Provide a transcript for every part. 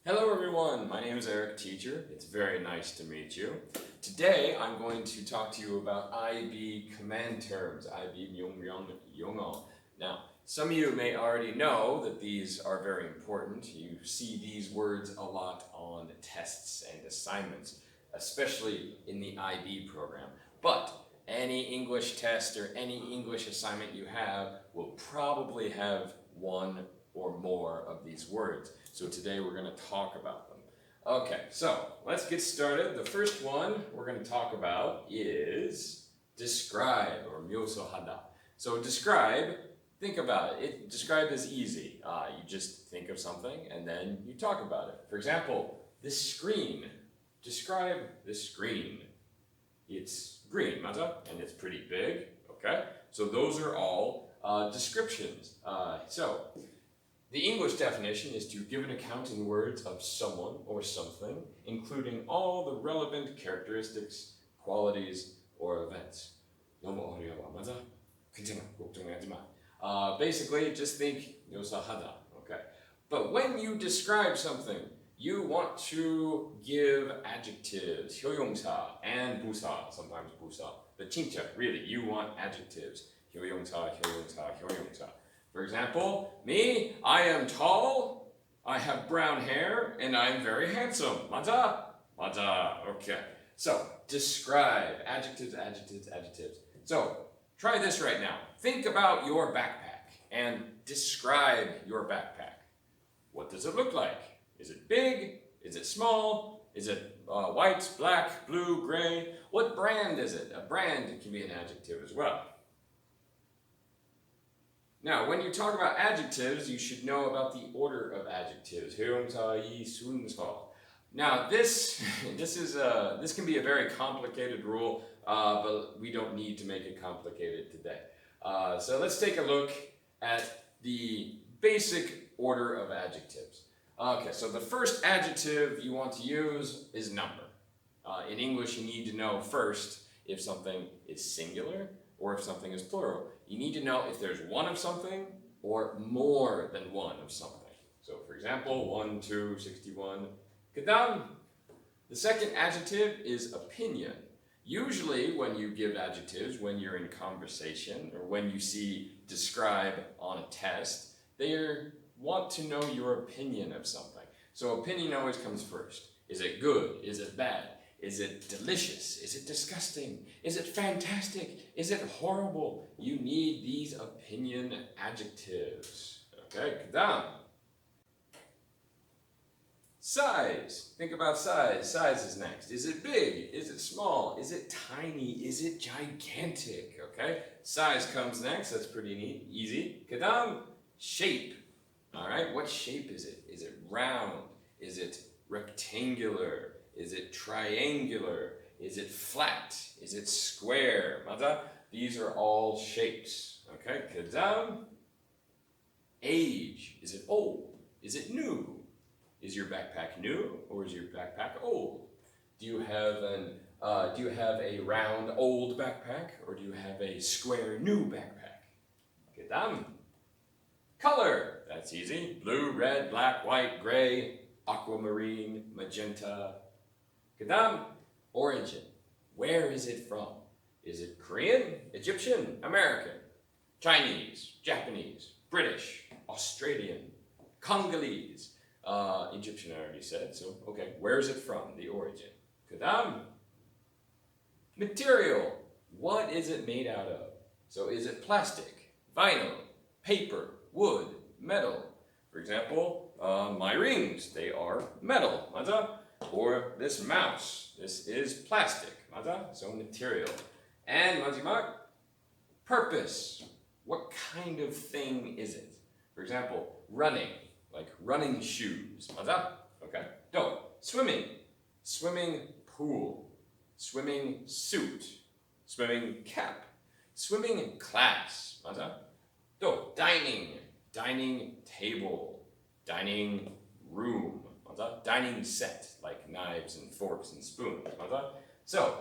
Hello everyone, my name is Eric Teacher. It's very nice to meet you. Today I'm going to talk to you about IB command terms, IB 명령 영어. Now, some of you may already know that these are very important. You see these words a lot on tests and assignments, especially in the IB program. But any English test or any English assignment you have will probably have one or more of these words. So today we're going to talk about them. Okay, so let's get started. The first one we're going to talk about is describe or 묘사하다. So describe, think about it. Describe is easy. You just think of something and then you talk about it. For example, this screen. Describe the screen. It's green, 맞아? And it's pretty big. Okay, so those are all descriptions. The English definition is to give an account in words of someone or something, including all the relevant characteristics, qualities, or events. 너무 어려워, 맞아? 괜찮아, 걱정하지 마. Basically, just think 묘사하다, okay? But when you describe something, you want to give adjectives, 효용사, and 부사, sometimes 부사. But 진짜, really, you want adjectives, 효용사, 효용사, 효용사. For example, me, I am tall, I have brown hair, and I am very handsome. 맞아? 맞아. Okay. So, describe. Adjectives, adjectives, adjectives. So, try this right now. Think about your backpack and describe your backpack. What does it look like? Is it big? Is it small? Is it white, black, blue, gray? What brand is it? A brand can be an adjective as well. Now, when you talk about adjectives, you should know about the order of adjectives. 형용사, 이, 순서. Now, this can be a very complicated rule, but we don't need to make it complicated today. So let's take a look at the basic order of adjectives. Okay, so the first adjective you want to use is number. In English, you need to know first if something is singular or if something is plural. You need to know if there's one of something or more than one of something. So for example, 1, 2, 61. 그다음, the second adjective is opinion. Usually when you give adjectives, when you're in conversation or when you see describe on a test, they want to know your opinion of something. So opinion always comes first. Is it good? Is it bad? Is it delicious? Is it disgusting? Is it fantastic? Is it horrible? You need these opinion adjectives. Okay, 그다음. Size. Think about size. Size is next. Is it big? Is it small? Is it tiny? Is it gigantic? Okay, size comes next. That's pretty neat, easy. 그다음, shape. All right, what shape is it? Is it round? Is it rectangular? Is it triangular? Is it flat? Is it square? 맞아? These are all shapes. Okay, 그다음, age. Is it old? Is it new? Is your backpack new or is your backpack old? Do you have a round old backpack or do you have a square new backpack? 그다음, color. That's easy. Blue, red, black, white, gray, aquamarine, magenta. 그다음, origin. Where is it from? Is it Korean, Egyptian, American, Chinese, Japanese, British, Australian, Congolese? Egyptian I already said, so okay, where is it from? The origin. 그다음, material. What is it made out of? So is it plastic, vinyl, paper, wood, metal? For example, my rings, they are metal. 맞아? Or this mouse, this is plastic. 맞아? So material. And 마지막, purpose. What kind of thing is it? For example, running, like running shoes. 맞아? Okay. 또, swimming. Swimming pool. Swimming suit. Swimming cap. Swimming class. 맞아? 또, dining. Dining table. Dining room. 맞아? Dining set, like knives and forks and spoons. 맞아? So,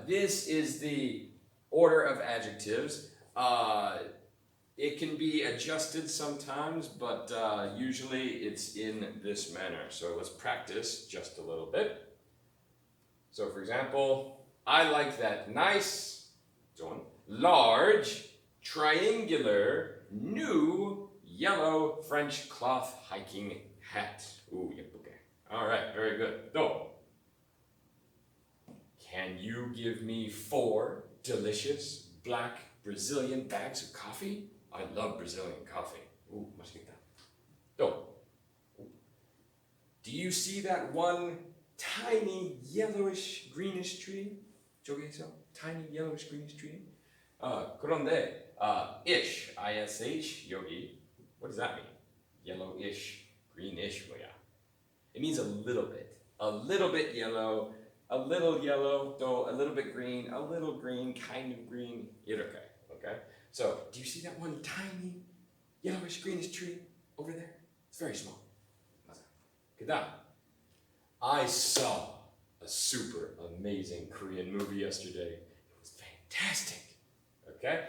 this is the order of adjectives. It can be adjusted sometimes, but usually it's in this manner. So let's practice just a little bit. So for example, I like that nice, large, triangular, new, yellow French cloth hiking hat. Ooh, 예쁘게. All right, very good. 또. Can you give me 4 delicious black Brazilian bags of coffee? I love Brazilian coffee. Ooh, 맛있겠다. 또. Do you see that one tiny yellowish greenish tree? 저기서 tiny yellowish greenish tree? 그런데 ish, ish 여기. What does that mean? Yellowish, greenish 뭐야? It means a little bit yellow, a little yellow, though a little bit green, a little green, kind of green, 이렇게. Okay? So, do you see that one tiny yellowish greenish tree over there? It's very small. 맞아. 그다음, I saw a super amazing Korean movie yesterday. It was fantastic. Okay?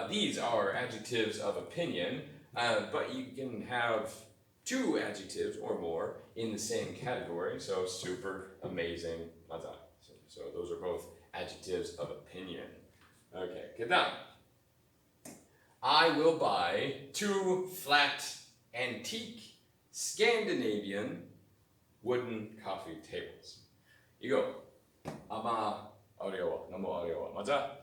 These are adjectives of opinion, but you can have 2 adjectives or more in the same category. So super, amazing, 맞아. So those are both adjectives of opinion. Okay, 그다음. I will buy 2 flat, antique, Scandinavian wooden coffee tables. 이거 아마 어려워, 너무 어려워, 맞아?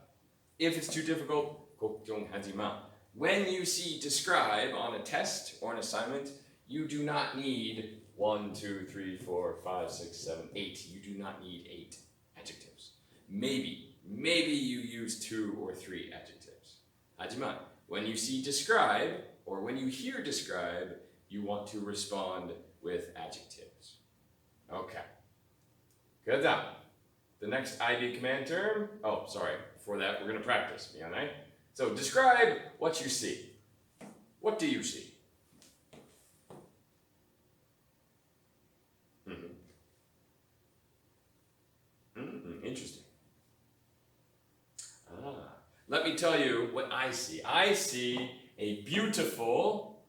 If it's too difficult, 걱정하지 마. When you see describe on a test or an assignment, you do not need 1, 2, 3, 4, 5, 6, 7, 8. You do not need 8 adjectives. Maybe you use 2 or 3 adjectives. 하지만 when you see describe or when you hear describe, you want to respond with adjectives. Okay. Good job. The next IB command term. Oh, sorry. Before that, we're going to practice. 미안해. So describe what you see. What do you see? Interesting. Let me tell you what I see. I see a beautiful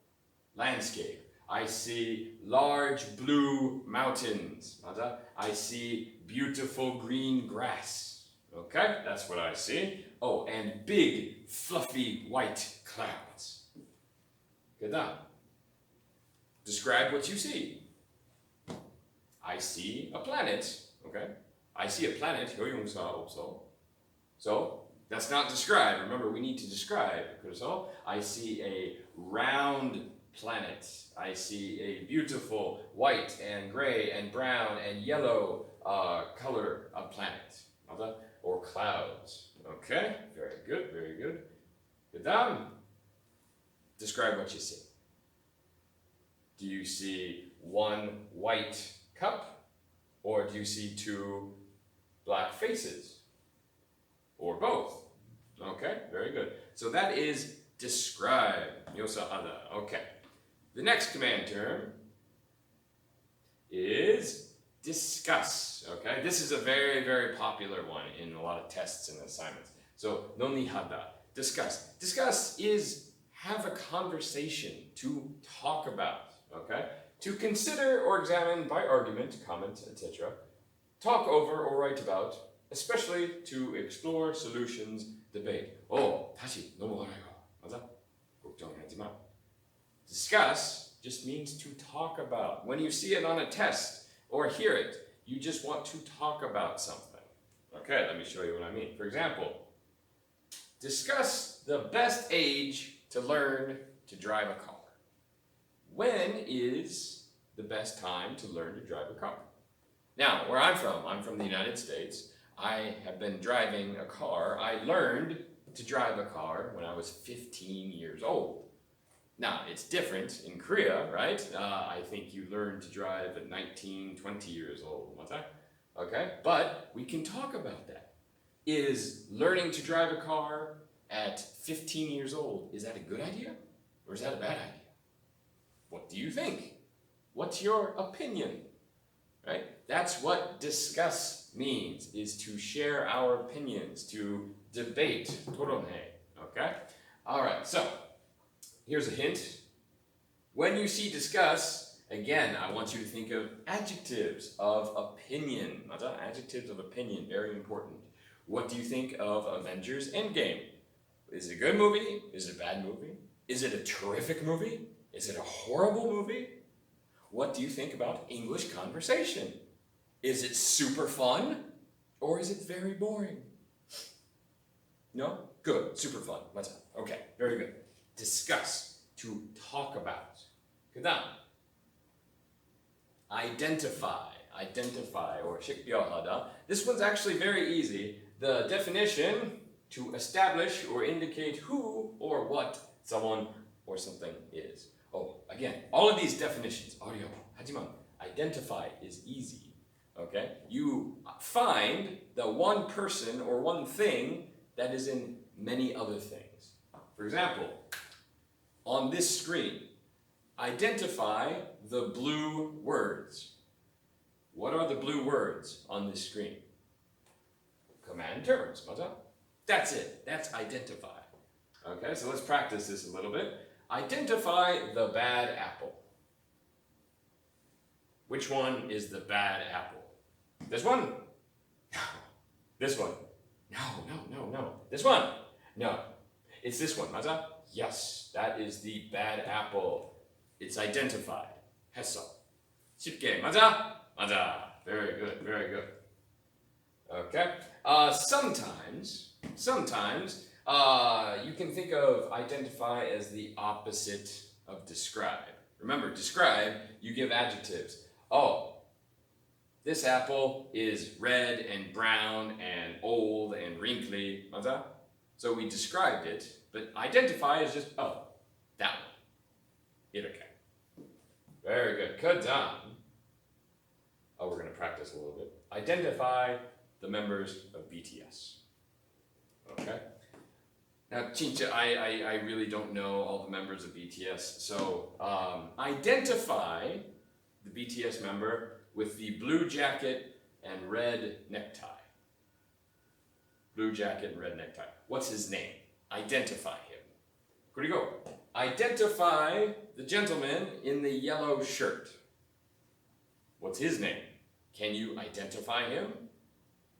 landscape. I see large blue mountains. 맞아? I see beautiful green grass. Okay, that's what I see. Oh, and big, fluffy white clouds. 그다음. Describe what you see. I see a planet. Okay, I see a planet. 효용사 없어. So that's not describe. Remember, we need to describe. 그래서 I see a round planet. I see a beautiful white and gray and brown and yellow color of planet. 맞아? Or clouds. Okay, very good, very good. 그다음, describe what you see. Do you see one white cup, or do you see 2 black faces, or both? Okay, very good. So that is describe. 묘사하다. Okay. The next command term is discuss. Okay, this is a very, very popular one in a lot of tests and assignments. So 논의하다. Discuss. Discuss is have a conversation, to talk about. Okay, to consider or examine by argument, comment, etc. Talk over or write about, especially to explore solutions, debate. 다시 넘어가요. 맞아? 걱정하지 마. Discuss just means to talk about. When you see it on a test or hear it, you just want to talk about something. Okay, let me show you what I mean. For example, discuss the best age to learn to drive a car. When is the best time to learn to drive a car? Now, where I'm from the United States. I have been driving a car. I learned to drive a car when I was 15 years old. Now, it's different in Korea, right? I think you learn to drive at 19, 20 years old. 맞아? Okay? But we can talk about that. Is learning to drive a car at 15 years old, is that a good idea? Or is that a bad idea? What do you think? What's your opinion? Right? That's what discuss means, is to share our opinions, to debate, 토론회. Okay? Alright, so here's a hint. When you see discuss, again, I want you to think of adjectives of opinion. 맞아? Adjectives of opinion, very important. What do you think of Avengers Endgame? Is it a good movie? Is it a bad movie? Is it a terrific movie? Is it a horrible movie? What do you think about English conversation? Is it super fun? Or is it very boring? No? Good. Super fun. 맞아. Okay. Very good. Discuss. To talk about. 그다음. Identify. Identify or 식별하다. This one's actually very easy. The definition, to establish or indicate who or what someone or something is. Oh, again, all of these definitions, 어려워. 하지만 identify is easy. Okay? You find the one person or one thing that is in many other things. For example, on this screen, identify the blue words. What are the blue words on this screen? Command terms, 맞아? That's it. That's identify. Okay, so let's practice this a little bit. Identify the bad apple. Which one is the bad apple? This one? No. This one? No. This one? No. It's this one, 맞아? Yes, that is the bad apple. It's identified. 했어. 쉽게, 맞아? 맞아. Very good, very good. Okay. Sometimes, you can think of identify as the opposite of describe. Remember, describe, you give adjectives. Oh, this apple is red and brown and old and wrinkly. 맞아? So we described it, but identify is just, oh, that one. 이렇게. Very good. 그다음. Oh, we're going to practice a little bit. Identify the members of BTS. Okay? Now, 진짜, I really don't know all the members of BTS, so identify the BTS member with the blue jacket and red necktie. Blue jacket and red necktie. What's his name? Identify him. 그리고 identify the gentleman in the yellow shirt. What's his name? Can you identify him?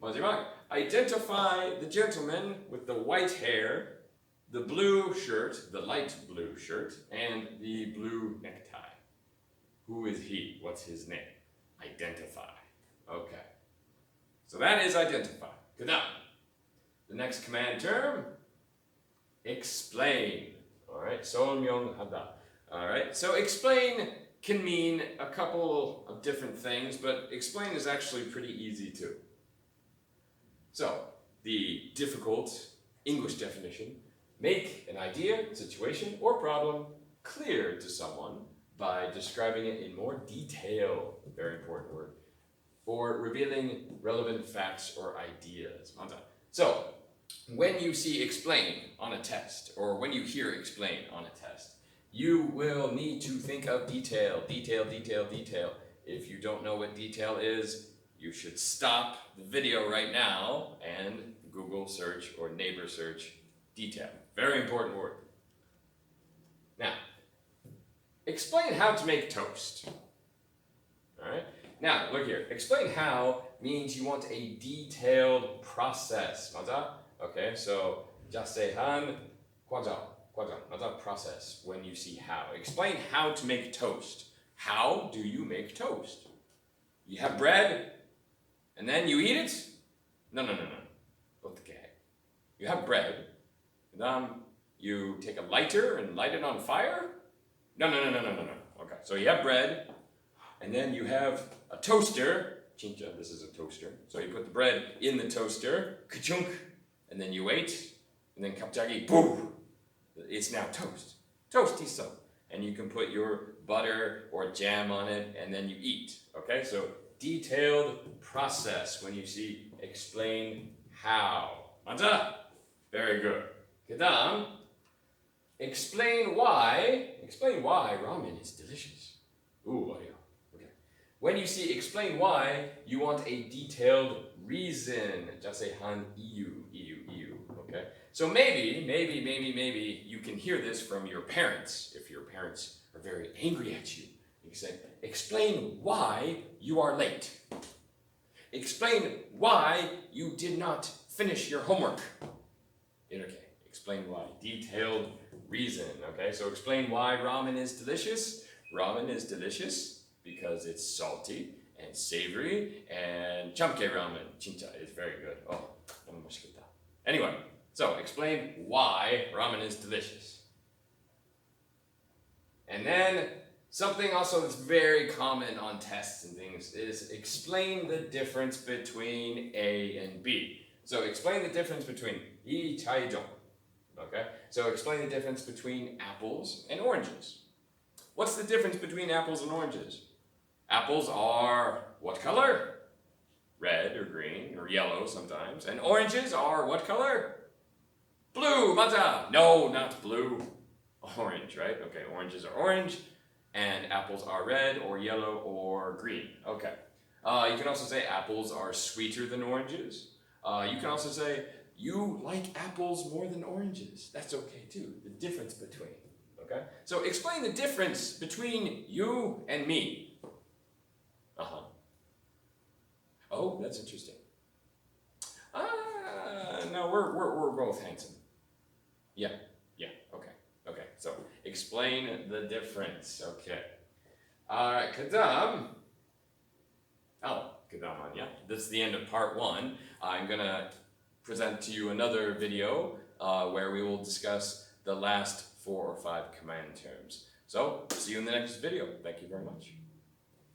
마지막, identify the gentleman with the white hair, the blue shirt, the light blue shirt, and the blue necktie. Who is he? What's his name? Identify. Okay. So that is identify. 그다음. The next command term, explain. Alright, 설명하다. Alright, so explain can mean a couple of different things, but explain is actually pretty easy too. So, the difficult English definition, make an idea, situation, or problem clear to someone by describing it in more detail, very important word, or revealing relevant facts or ideas. So, when you see explain on a test, or when you hear explain on a test, you will need to think of detail. If you don't know what detail is, you should stop the video right now and Google search or neighbor search detail. Very important word. Now, explain how to make toast. Alright? Now, look here. Explain how means you want a detailed process. 맞아? Okay, so 자세한 과정. 맞아? Process when you see how. Explain how to make toast. How do you make toast? You have bread and then you eat it? No. 어떻게 해? You have bread and then you take a lighter and light it on fire? No. Okay, so you have bread and then you have a toaster. 진짜, this is a toaster. So you put the bread in the toaster, ka-chunk, and then you wait, and then 갑자기, boom! It's now toast. Toast 있어. And you can put your butter or jam on it, and then you eat. Okay, so detailed process when you see explain how. 맞아? Very good. 그다음, explain why ramen is delicious. Ooh, 어려워. When you see explain why, you want a detailed reason. 자세한 이유. Okay? So maybe you can hear this from your parents. If your parents are very angry at you, you can say, explain why you are late. Explain why you did not finish your homework. Okay, explain why. Detailed reason, okay? So explain why ramen is delicious. Ramen is delicious because it's salty and savory, and chamke ramen, 진짜, is very good. Oh, 너무 맛있겠다. Anyway, so explain why ramen is delicious. And then something also that's very common on tests and things is explain the difference between A and B. So explain the difference between 이 차이점. Okay? So explain the difference between apples and oranges. What's the difference between apples and oranges? Apples are what color? Red or green or yellow sometimes. And oranges are what color? Blue, 맞아. No, not blue. Orange, right? Okay, oranges are orange, and apples are red or yellow or green. Okay. You can also say apples are sweeter than oranges. You can also say you like apples more than oranges. That's okay too. The difference between. Okay? So explain the difference between you and me. Oh, that's interesting. No, we're both handsome. Yeah, okay. So explain the difference. Okay. Alright, 그다음. 그다음 아니야. This is the end of part 1. I'm gonna present to you another video where we will discuss the last 4 or 5 command terms. So, see you in the next video. Thank you very much.